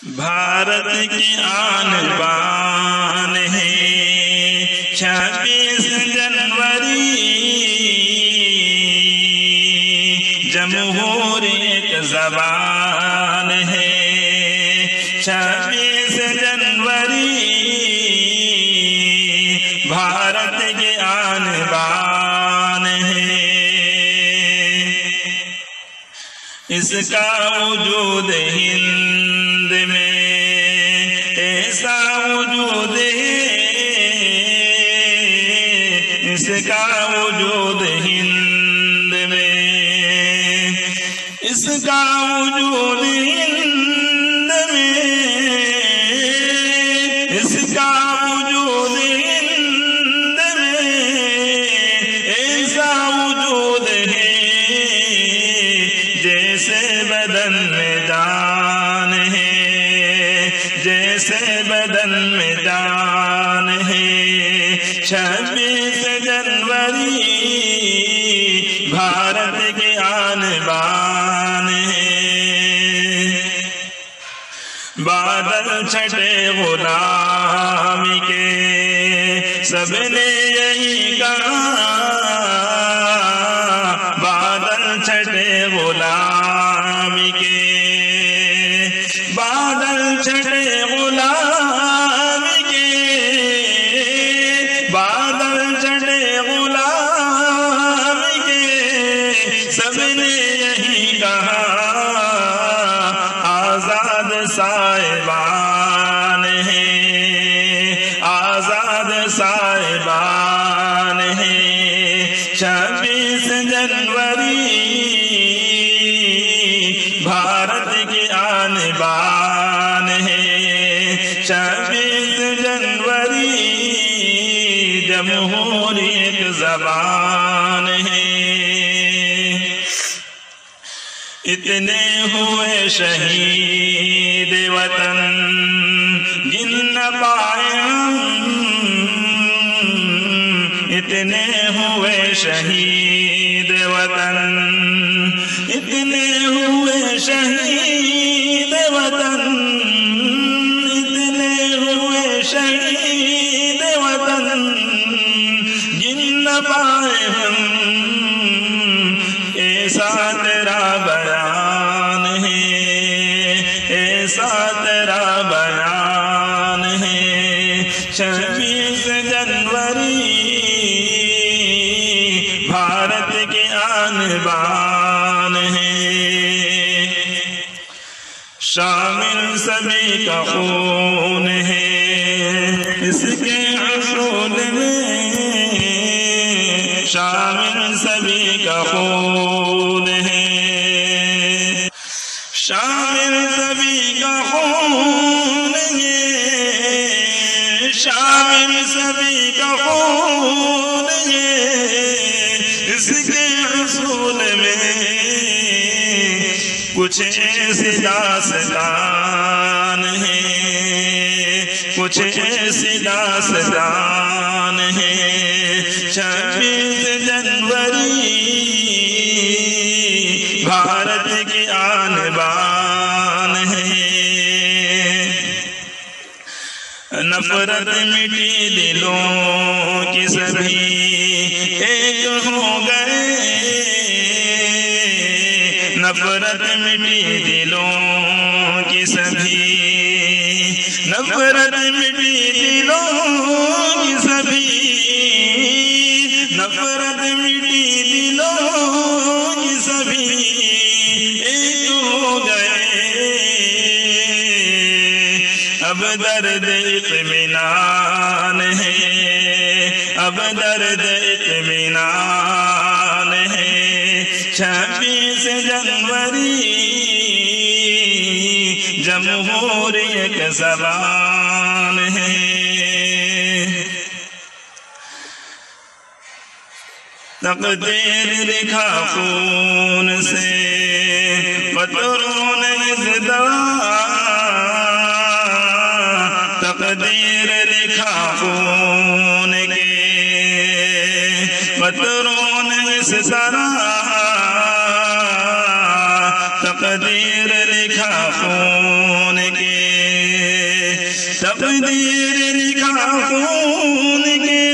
بھارت کی آن بان ہے 26 جنوری جمہور ایک زبان ہے 26 جنوری بھارت کی آن بان ہے اس کا وجود ہند میں ایسا وجود ہے اس کا وجود ہند میں اس کا وجود ہند میں اس کا وجود ہند میں ایسا وجود ہے جیسے بدن میں جان ہے جیسے بدن میں جان ہے 26 جنوری بھارت کی آن بان ہے بادل چھٹے غلامی کے سب نے یہی کہا بادل چھٹے غلامی کے بادل چھٹے غلامی کے بادل چھٹے غلامی کے سب نے یہی کہا آزاد صاحبان ہے آزاد صاحبان ہے 26 جنوری بھارت کی آن بان ہے 26 جنوری جمہور ایک زبان ہے اتنے ہوئے شہید وطن گن نہ پائے اتنے ہوئے شہید وطن اتنے ہوئے شہید وطن اتنے ہوئے شہید وطن گن نہ پائے ہم ایسا تیرا بیان ہے ایسا تیرا بیان ہے 26 جنوری بھارت کی آن بان ہے شامل سبھی کا خون ہے اس کے حصول میں شامل سبھی کا خون ہے شامل سبھی کا خون ہے شامل سبھی کا خون ہے اس کے حصول میں کچھ ایسی داستان ہے کچھ ایسی داستان ہے 26 جنوری بھارت کی آن بان ہے نفرت مٹی دلوں کی سبھی ایک ہو گئے نفرت مٹی دلوں کی سبھی نفرت مٹی دلوں کی سبھی نفرت مٹی دلوں کی سبھی ایک ہو گئے اب درد اطمینان ہے اب درد اطمینان ہے 26 جنوری جمہور ایک زبان ہے تقدیر لکھا خون سے قطروں نے ازدوا تقدیر لکھا خون کے قطروں نے اس طرح تقدیر لکھا خون کے تقدیر لکھا خون کے،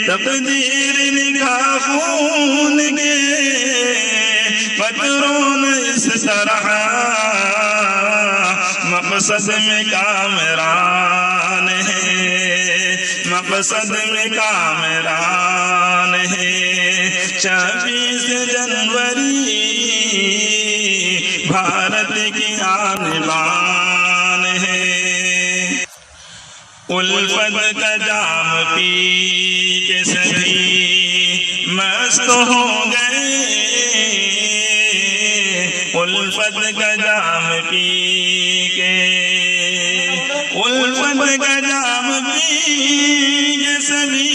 تقدیر لکھا خون کے، قطروں نے اس طرح مقصد میں کامران ہے، مقصد میں کامران ہے۔ 26 جنوری بھارت کی آن بان ہے۔ الفت کا جام پی کے سبھی مست ہو گئے، الفت کا جام پی کے، الفت کا جام پی کے سبھی،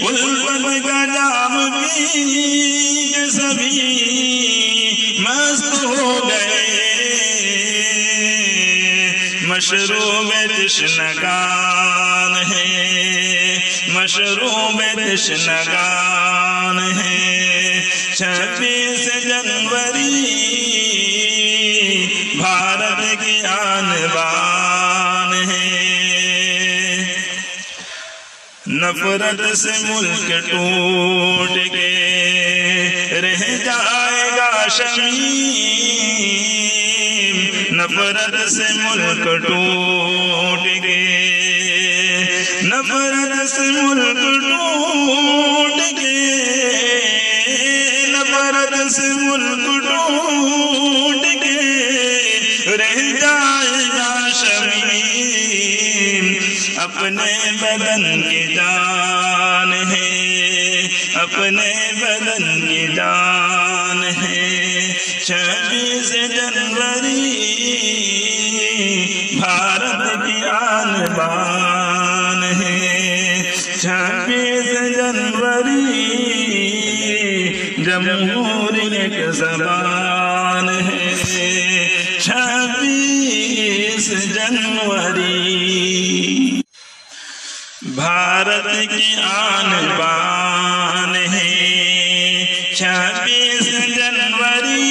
الفت کا جام پی کے سبھی مست ہو گئے۔ مشروب تشنگان ہے، مشروب تشنگان ہے۔ 26 جنوری بھارت کی آن بان ہے۔ نفرت سے ملک ٹوٹ کے رہ جائے گا شمیم، نفرت سے ملک ٹوٹ کے، نفرت سے ملک ٹوٹ کے، نفرت سے ملک ٹوٹ کے رہ جائے گا شمیم۔ اپنے بدن کی جان ہے، اپنے بدن کی جان ہے۔ 26 جنوری بھارت کی آن بان ہے، 26 جنوری جمہوریت زبان ہے، 26 جنوری بھارت کی آن بان ہے، 26 جنوری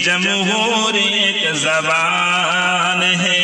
جمہوریت زبان ہے۔